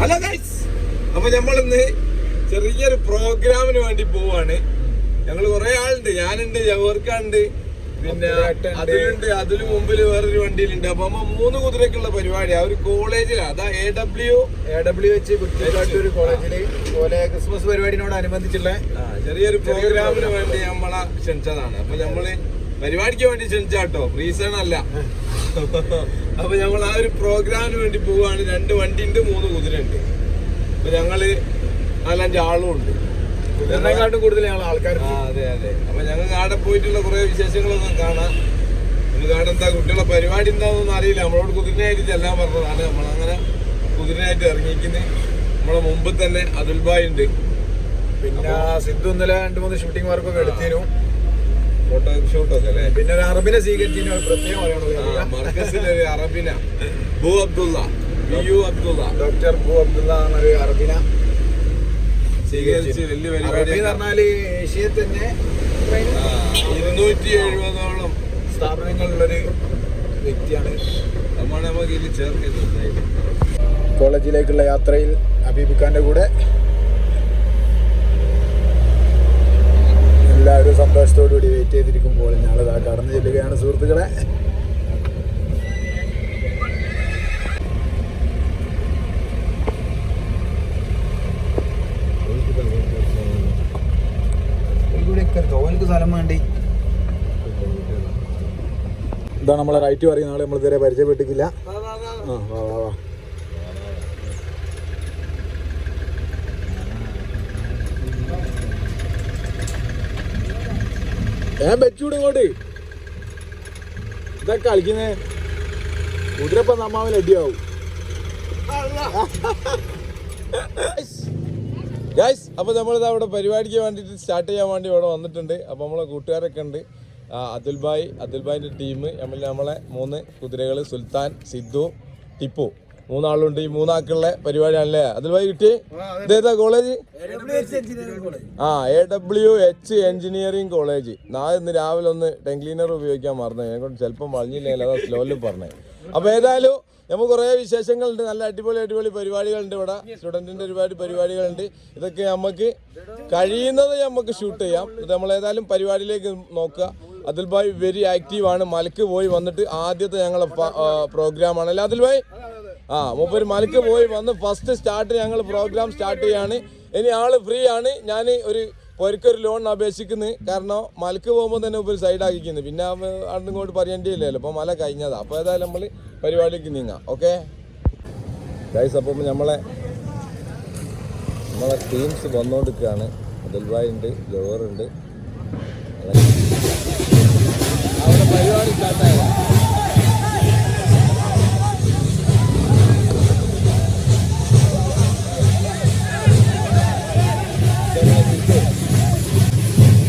Hello guys, അപ്പൊ നമ്മളിന്ന് ചെറിയൊരു പ്രോഗ്രാമിന് വേണ്ടി പോവാണ്. ഞങ്ങൾ കുറെ ആളുണ്ട്, ഞാനുണ്ട്, ജവർക്കുണ്ട്, പിന്നെ അതിന് മുമ്പിൽ വേറൊരു വണ്ടിയിലുണ്ട്. അപ്പൊ 3 കുതിരക്കുള്ള പരിപാടി ആ ഒരു കോളേജിലാണ്. അതാ AW വെച്ച് കുറ്റിക്കാട്ടൂർ കോളേജില് പോലെ ക്രിസ്മസ് പരിപാടിനോടനുബന്ധിച്ചുള്ള ചെറിയൊരു പ്രോഗ്രാമിന് വേണ്ടി നമ്മളെ ക്ഷണിച്ചതാണ്. അപ്പൊ നമ്മള് പരിപാടിക്ക് വേണ്ടി ക്ഷണിച്ചാട്ടോ, റീസൺ അല്ല. അപ്പൊ നമ്മൾ ആ ഒരു പ്രോഗ്രാമിന് വേണ്ടി പോവാണ്. 2 വണ്ടി ഉണ്ട്, 3 കുതിര ഉണ്ട്. അപ്പൊ ഞങ്ങള് 4-5 ആളും ഉണ്ട്. കുതിരനെക്കാട്ടും കൂടുതൽ ഞങ്ങൾ ആൾക്കാർ. അതെ. അപ്പൊ ഞങ്ങൾക്ക് ആടെ പോയിട്ടുള്ള കുറെ വിശേഷങ്ങളൊന്നും കാണാം. നമുക്ക് ആടെ എന്താ കുട്ടികളെ പരിപാടി എന്താണെന്നൊന്നും അറിയില്ല. നമ്മളോട് കുതിരനായിട്ട് ചെല്ലാൻ പറഞ്ഞതാണ്. നമ്മളങ്ങനെ കുതിരനായിട്ട് ഇറങ്ങിക്കുന്നത്. നമ്മളെ മുമ്പ് തന്നെ അതുൽ ഭായ് ഉണ്ട്, പിന്നെ സിദ്ധു ഇന്നലെ 2-3 ഷൂട്ടിംഗ് വർക്കൊക്കെ എടുത്തിരുന്നു, ഫോട്ടോ ഷൂട്ടൊക്കെ അല്ലേ. പിന്നെ ഒരു അറബിനെ സ്വീകരിച്ചു. പ്രത്യേകം മർക്കസിലൊരു അറബിന ബു അബ്ദുള്ള, ഡോക്ടർ ബു അബ്ദുള്ള എന്നൊരു അറബിന സ്വീകരിച്ച് വലിയ പരിപാടി. പറഞ്ഞാല് ഏഷ്യയിൽ തന്നെ 270ഓളം സ്ഥാപനങ്ങളിലൊരു വ്യക്തിയാണ്. അതാണ് നമുക്ക് ഇതിൽ ചേർക്കുന്നത്. കോളേജിലേക്കുള്ള യാത്രയിൽ ഹബീബ് ഖാന്റെ കൂടെ എല്ലാവരും സന്തോഷത്തോടുകൂടി വെയിറ്റ് ചെയ്തിരിക്കുമ്പോൾ ഞങ്ങളിതാ കടന്നു ചെല്ലുകയാണ് സുഹൃത്തുക്കളെ. സ്ഥലം വേണ്ടി ഇതാ നമ്മളെ റൈറ്റ് പറയുന്ന ആളെ നമ്മൾ ഇതുവരെ പരിചയപ്പെട്ടിട്ടില്ല. വാ ഞാൻ വെച്ചൂടെ ഇങ്ങോട്ട്. ഇതൊക്കെ കളിക്കുന്നേ കുതിരപ്പം നമ്മാവിൽ അടിയാവും. അപ്പൊ നമ്മളിത് അവിടെ പരിപാടിക്ക് വേണ്ടിയിട്ട് സ്റ്റാർട്ട് ചെയ്യാൻ വേണ്ടി ഇവിടെ വന്നിട്ടുണ്ട്. അപ്പൊ നമ്മളെ കൂട്ടുകാരൊക്കെ ഉണ്ട്. അതുൽ ഭായിന്റെ ടീം, നമ്മളെ 3 കുതിരകൾ, സുൽത്താൻ, സിദ്ധു, ടിപ്പു, 3 ആളുണ്ട്. ഈ 3 ആൾക്കുള്ള പരിപാടിയാണല്ലേ അതുൽ ഭായ് കിട്ടി? ഇതേതാ കോളേജ്? AWH engineering college. ഇന്ന് രാവിലെ ഒന്ന് ടങ് ക്ലീനർ ഉപയോഗിക്കാൻ മറന്നു. അതിനെക്കൊണ്ട് ചിലപ്പോൾ വളഞ്ഞില്ലെങ്കിൽ അതാ സ്ലോയിലും പറഞ്ഞത്. അപ്പൊ ഏതായാലും നമുക്ക് കുറേ വിശേഷങ്ങളുണ്ട്. നല്ല അടിപൊളി പരിപാടികളുണ്ട് ഇവിടെ. സ്റ്റുഡൻറ്റിൻ്റെ ഒരുപാട് പരിപാടികളുണ്ട്. ഇതൊക്കെ നമുക്ക് കഴിയുന്നത് നമുക്ക് ഷൂട്ട് ചെയ്യാം. ഇത് നമ്മളേതായാലും പരിപാടിയിലേക്ക് നോക്കുക. അതുൽ ഭായ് വെരി ആക്റ്റീവാണ്. മലക്ക് പോയി വന്നിട്ട് ആദ്യത്തെ ഞങ്ങളെ പ്രോഗ്രാമാണ് അല്ലേ അതുൽ ഭായ്? മൂപ്പര് മലക്ക് പോയി വന്ന് ഫസ്റ്റ് സ്റ്റാർട്ട് ഞങ്ങൾ പ്രോഗ്രാം സ്റ്റാർട്ട് ചെയ്യാണ്. ഇനി ആള് ഫ്രീ ആണ്. ഞാൻ ഒരു ലോണിന് അപേക്ഷിക്കുന്നത്. കാരണം മലക്ക് പോകുമ്പോൾ തന്നെ ഒരു സൈഡാക്കിക്കുന്നു. പിന്നെ അവിടെ ഇങ്ങോട്ട് പറയേണ്ടിയില്ലല്ലോ. അപ്പോൾ മല കഴിഞ്ഞതാണ്. അപ്പോൾ ഏതായാലും നമ്മൾ പരിപാടിക്ക് നീങ്ങാം. ഓക്കെ ഗൈസ്, അപ്പം നമ്മളെ ടീംസ് വന്നുകൊണ്ടിരിക്കുകയാണ്. അതുൽ ഭായ് ഉണ്ട്, ജവഹറുണ്ട്. അവിടെ പരിപാടി സ്റ്റാർട്ടായത്.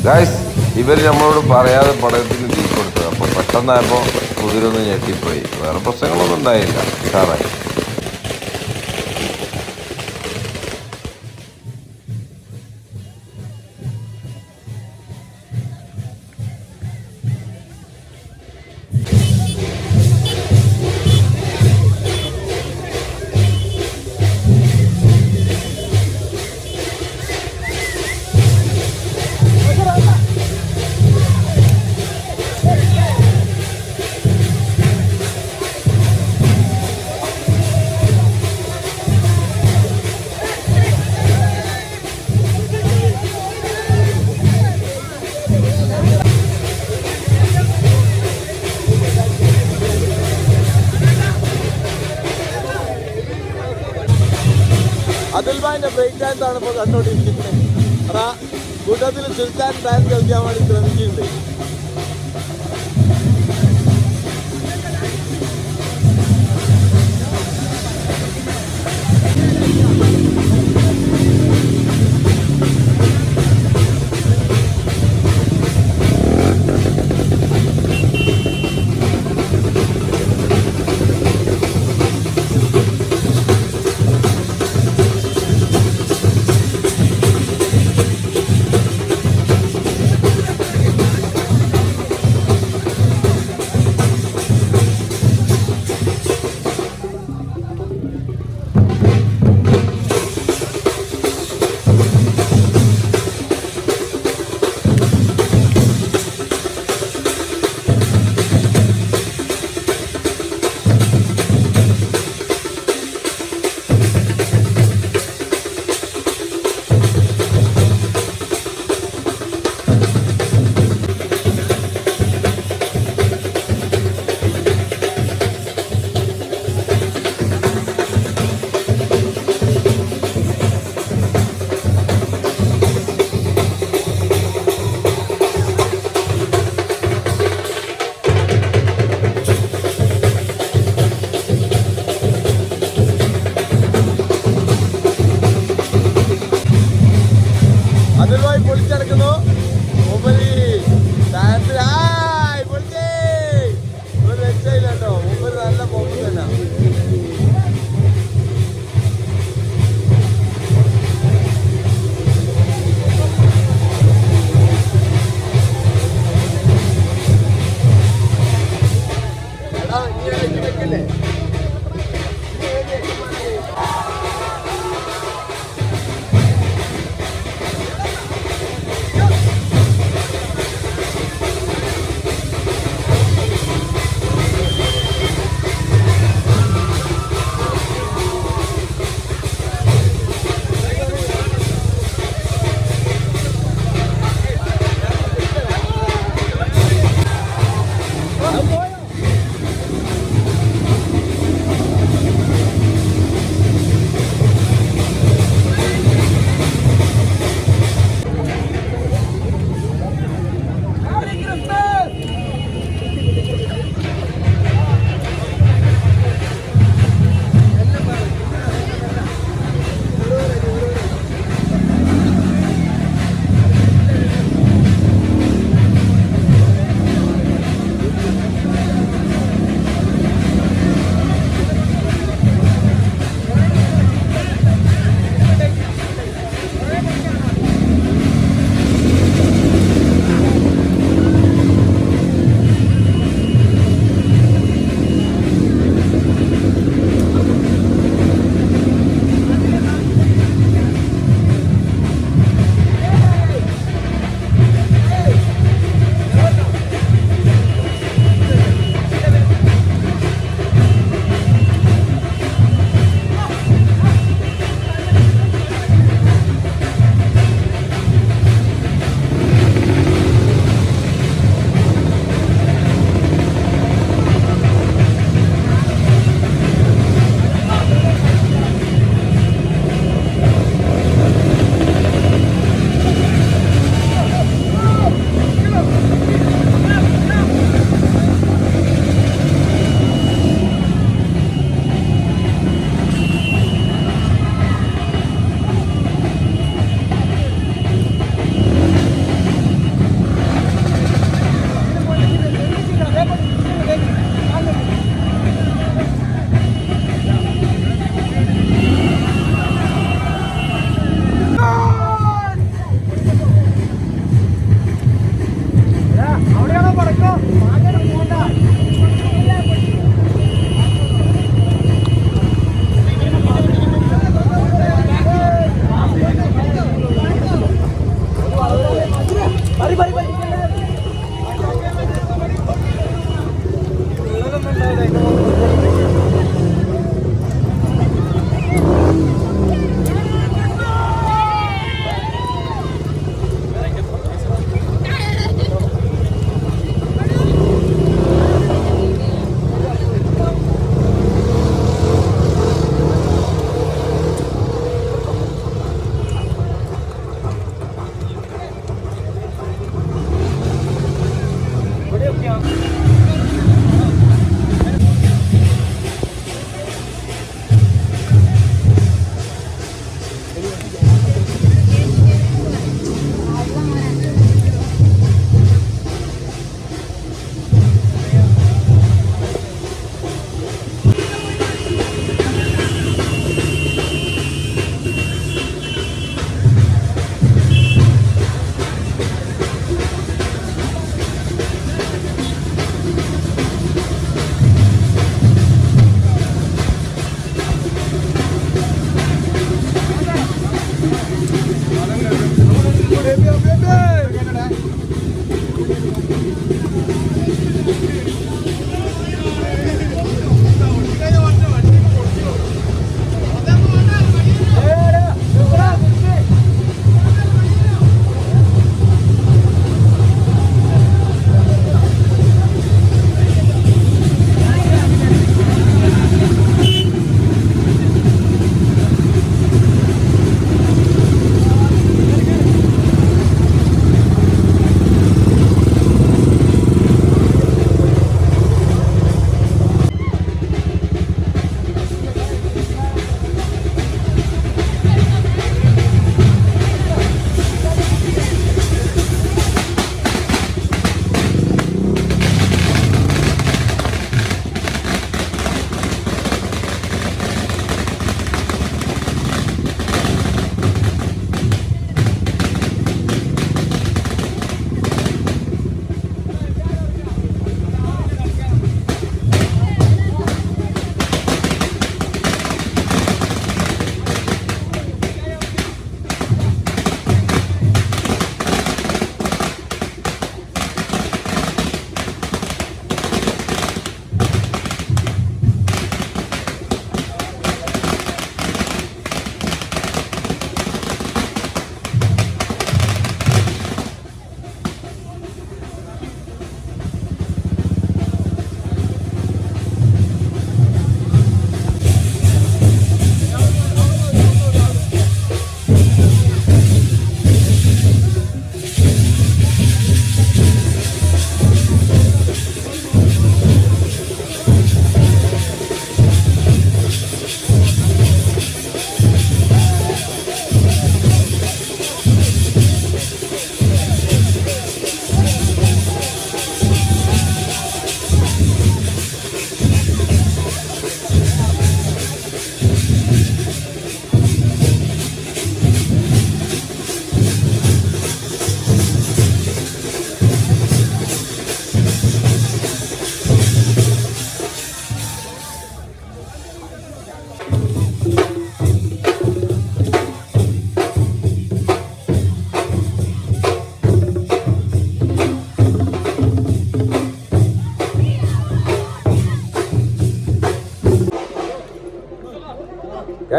ഗായ്സ്, ഇവർ നമ്മളോട് പറയാതെ പടയത്തിന് തീ കൊടുത്തത്. അപ്പോൾ പെട്ടെന്നായപ്പോൾ കുതിരൊന്ന് ഞെട്ടിപ്പോയി. വേറെ പ്രശ്നങ്ങളൊന്നും ഉണ്ടായില്ല, ഉഷാറായി. അതുൽ ഭായിന്റെ ബ്രേക്ക് ഡാൻസ് ആണ് ഇപ്പോൾ കണ്ടോണ്ടിരിക്കുന്നത്. അതാ കൂട്ടത്തിൽ സുൽത്താൻ ഡാൻസ് കളിക്കാൻ വേണ്ടി ശ്രമിക്കുന്നുണ്ട്.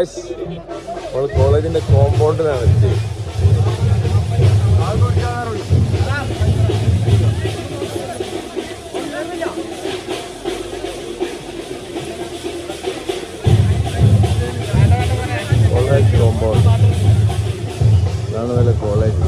ഗൈസ് നമ്മൾ കോളേജിന്റെ കോമ്പൗണ്ടിലാണ് എത്തിയത്. കോളേജ് കോമ്പൗണ്ട് ഇതാണ് നല്ല കോളേജ്.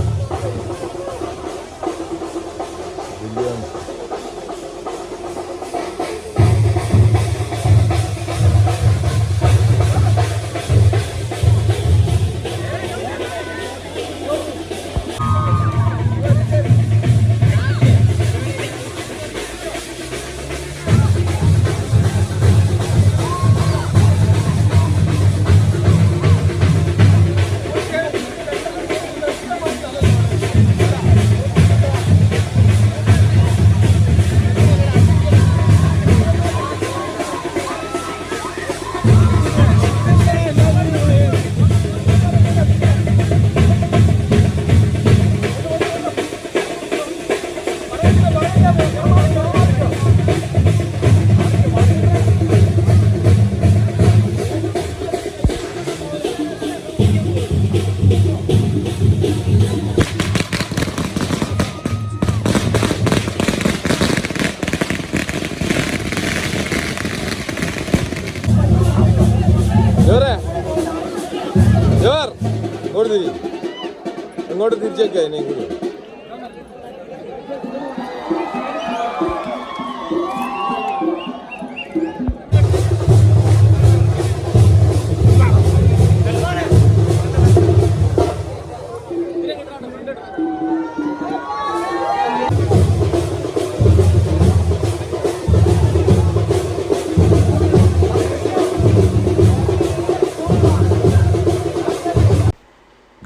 ഇങ്ങോട്ട് തിരിച്ചേക്ക എന്നെയും കൂടി.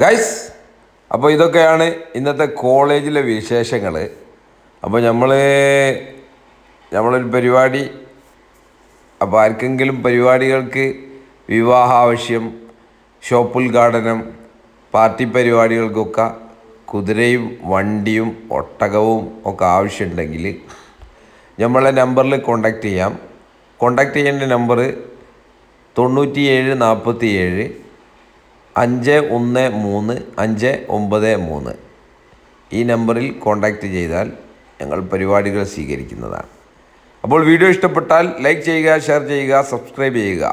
ഗൈസ്, അപ്പോൾ ഇതൊക്കെയാണ് ഇന്നത്തെ കോളേജിലെ വിശേഷങ്ങൾ. അപ്പോൾ നമ്മളൊരു പരിപാടി, അപ്പോൾ ആർക്കെങ്കിലും പരിപാടികൾക്ക് വിവാഹ ആവശ്യം, ഷോപ്പ് ഉദ്ഘാടനം, പാർട്ടി പരിപാടികൾക്കൊക്കെ കുതിരയും വണ്ടിയും ഒട്ടകവും ഒക്കെ ആവശ്യമുണ്ടെങ്കിൽ നമ്മളെ നമ്പറിൽ കോണ്ടാക്ട് ചെയ്യാം. കോണ്ടാക്ട് ചെയ്യേണ്ട നമ്പർ 9747 513 ഈ നമ്പറിൽ കോൺടാക്റ്റ് ചെയ്താൽ ഞങ്ങൾ പരിപാടികൾ സ്വീകരിക്കുന്നതാണ്. അപ്പോൾ വീഡിയോ ഇഷ്ടപ്പെട്ടാൽ ലൈക്ക് ചെയ്യുക, ഷെയർ ചെയ്യുക, സബ്സ്ക്രൈബ് ചെയ്യുക.